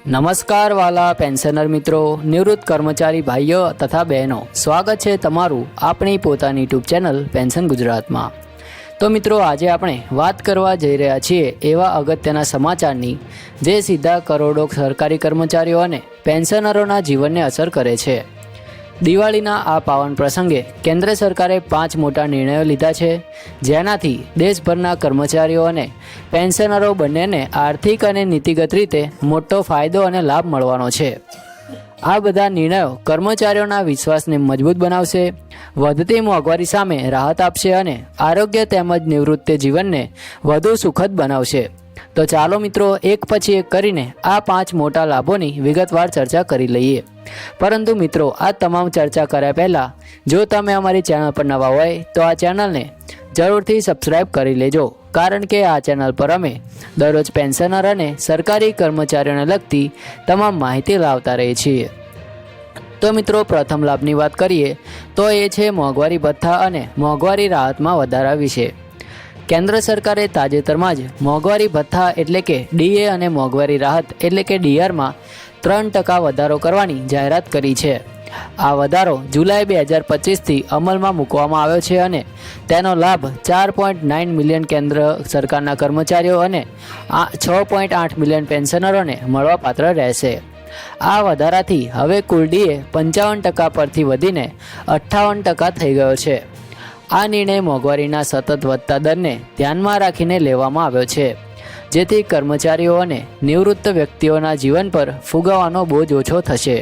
નમસ્કાર વાલા પેન્શનર મિત્રો, નિવૃત્ત કર્મચારી ભાઈઓ તથા બહેનો, સ્વાગત છે તમારું આપણી પોતાની યુટ્યુબ ચેનલ પેન્શન ગુજરાતમાં। તો મિત્રો, આજે આપણે વાત કરવા જઈ રહ્યા છીએ એવા અગત્યના સમાચારની જે સીધા કરોડો સરકારી કર્મચારીઓ અને પેન્શનરોના જીવનને અસર કરે છે। દિવાળીના આ પાવન પ્રસંગે કેન્દ્ર સરકારે 5 મોટા નિર્ણયો લીધા છે, જેનાથી દેશભરના કર્મચારીઓ અને પેન્શનરો બંનેને આર્થિક અને નીતિગત રીતે મોટો ફાયદો અને લાભ મળવાનો છે। આ બધા નિર્ણયો કર્મચારીઓના વિશ્વાસને મજબૂત બનાવશે, વધતી મોંઘવારી સામે રાહત આપશે અને આરોગ્ય તેમજ નિવૃત્તિ જીવનને વધુ સુખદ બનાવશે। તો ચાલો મિત્રો, એક પછી એક કરીને આ 5 મોટા લાભોની વિગતવાર ચર્ચા કરી લઈએ। પરંતુ મિત્રો, આ તમામ ચર્ચા કર્યા પહેલાં જો તમે અમારી ચેનલ પર નવા હોય તો આ ચેનલને જરૂરથી સબસ્ક્રાઈબ કરી લેજો, કારણ કે આ ચેનલ પર અમે દરરોજ પેન્શનર અને સરકારી કર્મચારીઓને લગતી તમામ માહિતી લાવતા રહીએ છીએ। તો મિત્રો, પ્રથમ લાભની વાત કરીએ તો એ છે મોંઘવારી ભથ્થા અને મોંઘવારી રાહતમાં વધારા વિશે। કેન્દ્ર સરકારે તાજેતરમાં જ મોંઘવારી ભથ્થા એટલે કે ડીએ અને મોંઘવારી રાહત એટલે કે ડીઆરમાં 3% વધારો કરવાની જાહેરાત કરી છે। આ વધારો જુલાઈ 2025થી અમલમાં મૂકવામાં આવ્યો છે અને તેનો લાભ 4.9 મિલિયન કેન્દ્ર સરકારના કર્મચારીઓ અને 6.8 મિલિયન પેન્શનરોને મળવાપાત્ર રહેશે। આ વધારાથી હવે કુલ ડીએ 55% પરથી વધીને 58% થઈ ગયો છે। આ નિર્ણય મોંઘવારીના સતત વધતા દરને ધ્યાનમાં રાખીને લેવામાં આવ્યો છે, જેથી કર્મચારીઓ અને નિવૃત્ત વ્યક્તિઓના જીવન પર ફૂગવવાનો બોજ ઓછો થશે।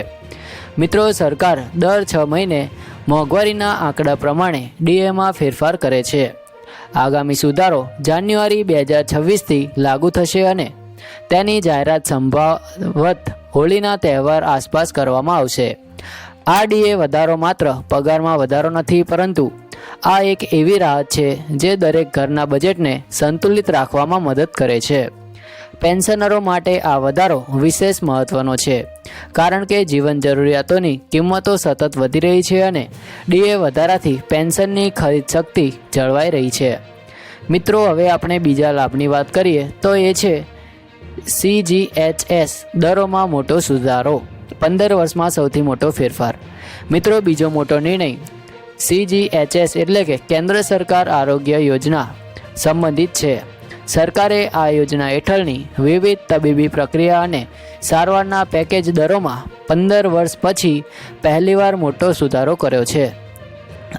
મિત્રો, સરકાર દર 6 મહિને મોંઘવારીના આંકડા પ્રમાણે ડીએમાં ફેરફાર કરે છે। આગામી સુધારો જાન્યુઆરી 2026થી લાગુ થશે અને તેની જાહેરાત સંભવત હોળીના તહેવાર આસપાસ કરવામાં આવશે। આ ડીએ વધારો માત્ર પગારમાં વધારો નથી, પરંતુ આ એક એવી રાહત છે જે દરેક ઘરના બજેટને સંતુલિત રાખવામાં મદદ કરે છે। પેન્શનરો માટે આ વધારો વિશેષ મહત્વનો છે, કારણ કે જીવન જરૂરિયાતોની કિંમતો સતત વધી રહી છે અને ડીએ વધારાથી પેન્શનની ખરીદ શક્તિ જળવાઈ રહી છે। મિત્રો, હવે આપણે બીજા લાભની વાત કરીએ તો એ છે CGHS દરોમાં મોટો સુધારો, 15 વર્ષમાં સૌથી મોટો ફેરફાર। મિત્રો, બીજો મોટો નિર્ણય CGHS એટલે કે કેન્દ્ર સરકાર આરોગ્ય યોજના સંબંધિત છે। સરકારે આ યોજના હેઠળની વિવિધ તબીબી પ્રક્રિયા અને સારવારના પેકેજ દરોમાં 15 વર્ષ પછી પહેલીવાર મોટો સુધારો કર્યો છે।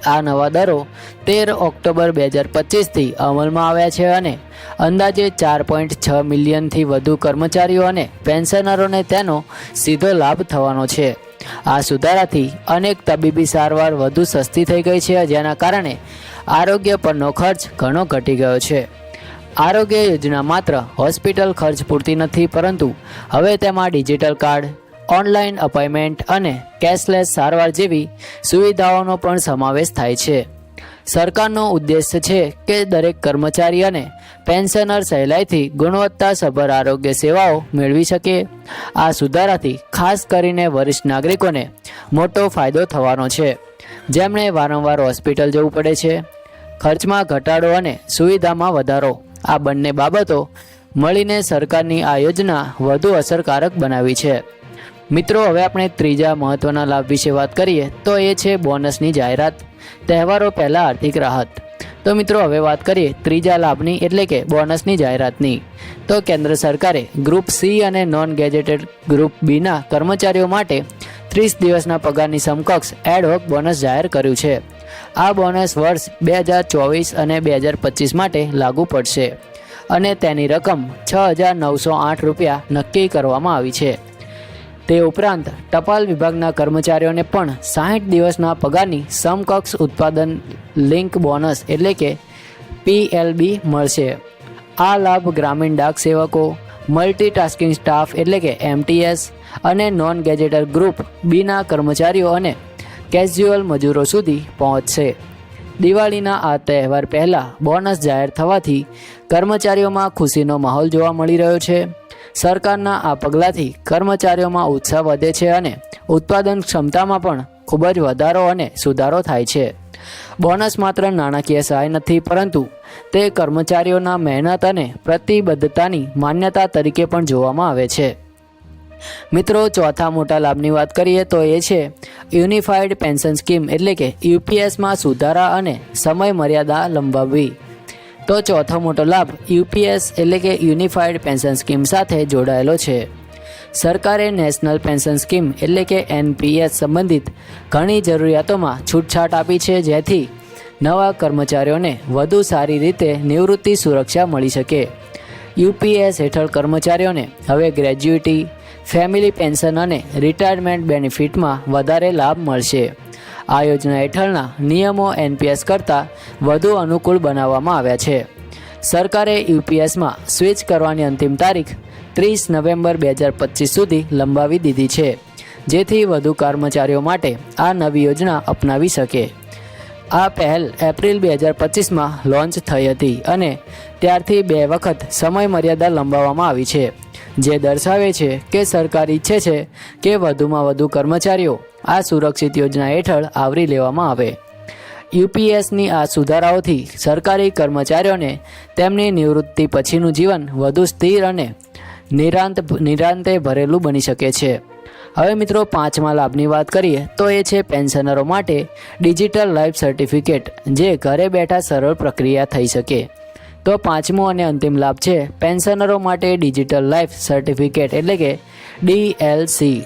આ નવા દરો 13 ઓક્ટોબર 2025થી અમલમાં આવ્યા છે અને અંદાજે 4.6 મિલિયનથી વધુ કર્મચારીઓ અને પેન્શનરોને તેનો સીધો લાભ થવાનો છે। આ સુધારાથી અનેક તબીબી સારવાર વધુ સસ્તી થઈ ગઈ છે, જેના કારણે આરોગ્ય પરનો ખર્ચ ઘણો ઘટી ગયો છે। આરોગ્ય યોજના માત્ર હોસ્પિટલ ખર્ચ પૂરતી નથી, પરંતુ હવે તેમાં ડિજિટલ કાર્ડ, ઓનલાઈન અપોઇન્ટમેન્ટ અને કેશલેસ સારવાર જેવી સુવિધાઓનો પણ સમાવેશ થાય છે। સરકારનો ઉદ્દેશ્ય છે કે દરેક કર્મચારી અને પેન્શનર સહેલાઈથી ગુણવત્તાસભર આરોગ્ય સેવાઓ મેળવી શકે। આ સુધારાથી ખાસ કરીને વરિષ્ઠ નાગરિકોને મોટો ફાયદો થવાનો છે, જેમણે વારંવાર હોસ્પિટલ જવું પડે છે। ખર્ચમાં ઘટાડો અને સુવિધામાં વધારો, આ બંને બાબતો મળીને સરકારની આ યોજના વધુ અસરકારક બનાવી છે। મિત્રો, હવે આપણે ત્રીજા મહત્વના લાભ વિશે વાત કરીએ તો એ છે બોનસની જાહેરાત, તહેવારો પહેલાં આર્થિક રાહત। તો મિત્રો, હવે વાત કરીએ ત્રીજા લાભની એટલે કે બોનસની જાહેરાતની। તો કેન્દ્ર સરકારે ગ્રુપ સી અને નોન ગેજેટેડ ગ્રુપ બીના કર્મચારીઓ માટે 30 દિવસના પગારની સમકક્ષ એડહોક બોનસ જાહેર કર્યું છે। આ બોનસ વર્ષ 2024 અને 2025 માટે લાગુ પડશે અને તેની રકમ 6,908 રૂપિયા નક્કી કરવામાં આવી છે। તે ઉપરાંત ટપાલ વિભાગના કર્મચારીઓને પણ 60 દિવસના પગારની સમકક્ષ ઉત્પાદન લિંક બોનસ એટલે કે PLB મળશે। આ લાભ ગ્રામીણ ડાક સેવકો, મલ્ટીટાસ્કિંગ સ્ટાફ એટલે કે MTS અને નોન ગેજેટર ગ્રુપ બીના કર્મચારીઓ અને કેઝ્યુઅલ મજૂરો સુધી પહોંચશે। દિવાળીના આ તહેવાર પહેલાં બોનસ જાહેર થવાથી કર્મચારીઓમાં ખુશીનો માહોલ જોવા મળી રહ્યો છે। સરકારના આ પગલાંથી કર્મચારીઓમાં ઉત્સાહ વધે છે અને ઉત્પાદન ક્ષમતામાં પણ ખૂબ જ વધારો અને સુધારો થાય છે। બોનસ માત્ર નાણાકીય સહાય નથી, પરંતુ તે કર્મચારીઓના મહેનત અને પ્રતિબદ્ધતાની માન્યતા તરીકે પણ જોવામાં આવે છે। મિત્રો, ચોથા મોટા લાભની વાત કરીએ તો એ છે યુનિફાઈડ પેન્શન સ્કીમ એટલે કે યુપીએસમાં સુધારા અને સમય મર્યાદા લંબાવવી. તો ચોથો મોટો લાભ યુપીએસ એટલે કે યુનિફાઈડ પેન્શન સ્કીમ સાથે જોડાયેલો છે. સરકારે નેશનલ પેન્શન સ્કીમ એટલે કે એનપીએસ સંબંધિત ઘણી જરૂરિયાતોમાં છૂટછાટ આપી છે, જેથી નવા કર્મચારીઓને વધુ સારી રીતે નિવૃત્તિ સુરક્ષા મળી શકે. યુપીએસ હેઠળ કર્મચારીઓને હવે ગ્રેજ્યુટી, ફેમિલી પેન્શન અને રિટાયરમેન્ટ બેનિફિટમાં વધારે લાભ મળશે. આ યોજના હેઠળના નિયમો એનપીએસ કરતાં વધુ અનુકૂળ બનાવવામાં આવ્યા છે. સરકારે યુપીએસમાં સ્વિચ કરવાની અંતિમ તારીખ 30 નવેમ્બર 2025 સુધી લંબાવી દીધી છે, જેથી વધુ કર્મચારીઓ માટે આ નવી યોજના અપનાવી શકે. આ પહેલ એપ્રિલ 2025માં લોન્ચ થઈ હતી અને ત્યારથી 2 વખત સમય મર્યાદા લંબાવવામાં આવી છે, જે દર્શાવે છે કે સરકાર ઈચ્છે છે કે વધુમાં વધુ કર્મચારીઓ આ સુરક્ષિત યોજના હેઠળ આવરી લેવામાં આવે. યુપીએસની આ સુધારાઓથી સરકારી કર્મચારીઓને તેમની નિવૃત્તિ પછીનું જીવન વધુ સ્થિર અને નિરાંતે ભરેલું બની શકે છે. હવે મિત્રો, પાંચમા લાભની વાત કરીએ તો એ છે પેન્શનરો માટે ડિજિટલ લાઈફ સર્ટિફિકેટ, જે ઘરે બેઠા સરળ પ્રક્રિયા થઈ શકે. તો પાંચમો અને અંતિમ લાભ છે પેન્શનરો માટે ડિજિટલ લાઈફ સર્ટિફિકેટ એટલે કે ડીએલસી.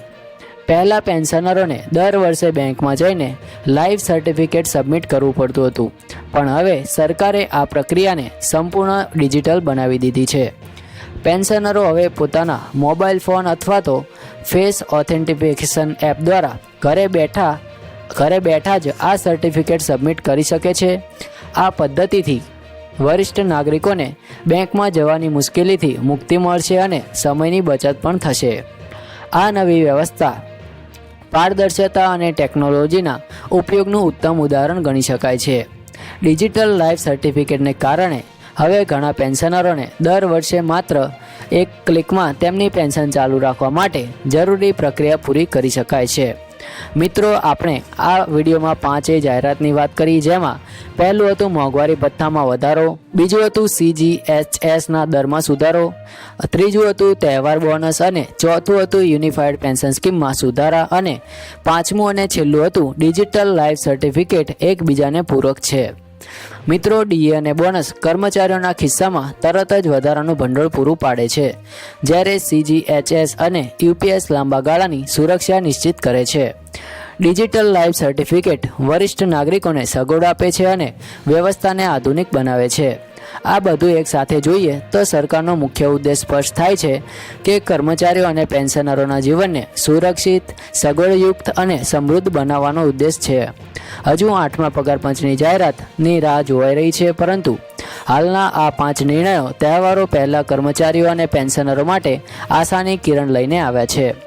પહેલાં પેન્શનરોને દર વર્ષે બેંકમાં જઈને લાઈફ સર્ટિફિકેટ સબમિટ કરવું પડતું હતું, પણ હવે સરકારે આ પ્રક્રિયાને સંપૂર્ણ ડિજિટલ બનાવી દીધી છે. પેન્શનરો હવે પોતાના મોબાઈલ ફોન અથવા તો ફેસ ઓથેન્ટિફિકેશન એપ દ્વારા ઘરે બેઠા જ આ સર્ટિફિકેટ સબમિટ કરી શકે છે. આ પદ્ધતિથી વરિષ્ઠ નાગરિકોને બેંકમાં જવાની મુશ્કેલીથી મુક્તિ મળશે અને સમયની બચત પણ થશે. આ નવી વ્યવસ્થા પારદર્શકતા અને ટેકનોલોજીના ઉપયોગનું ઉત્તમ ઉદાહરણ ગણી શકાય છે. ડિજિટલ લાઈફ સર્ટિફિકેટને કારણે હવે ઘણા પેન્શનરોને દર વર્ષે માત્ર એક ક્લિકમાં તેમની પેન્શન ચાલુ રાખવા માટે જરૂરી પ્રક્રિયા પૂરી કરી શકાય છે. મિત્રો, આપણે આ વિડીયોમાં 5 જાહેરાતની વાત કરી, જેમાં પહેલું હતું મોંઘવારી ભથ્થામાં વધારો, બીજું હતું CGHSના દરમાં સુધારો, ત્રીજું હતું તહેવાર બોનસ અને ચોથું હતું યુનિફાઈડ પેન્શન સ્કીમમાં સુધારા અને પાંચમું અને છેલ્લું હતું ડિજિટલ લાઈફ સર્ટિફિકેટ એકબીજાને પૂરક છે. મિત્રો, ડીએ અને બોનસ કર્મચારીઓના ખિસ્સામાં તરત જ વધારાનું ભંડોળ પૂરું પાડે છે, જ્યારે CGHS અને યુપીએસ લાંબા ગાળાની સુરક્ષા નિશ્ચિત કરે છે. ડિજિટલ લાઈફ સર્ટિફિકેટ વરિષ્ઠ નાગરિકોને સગવડ આપે છે અને વ્યવસ્થાને આધુનિક બનાવે છે. આ બધું એક સાથે જોઈએ તો સરકારનો મુખ્ય ઉદ્દેશ સ્પષ્ટ થાય છે કે કર્મચારીઓ અને પેન્શનરોના જીવનને સુરક્ષિત, સગવડયુક્ત અને સમૃદ્ધ બનાવવાનો ઉદ્દેશ છે. હજુ 8મા પગાર પંચની જાહેરાતની રાહ જોવાઈ રહી છે, પરંતુ હાલના આ 5 નિર્ણયો તહેવારો પહેલાં કર્મચારીઓ અને પેન્શનરો માટે આશાની કિરણ લઈને આવ્યા છે.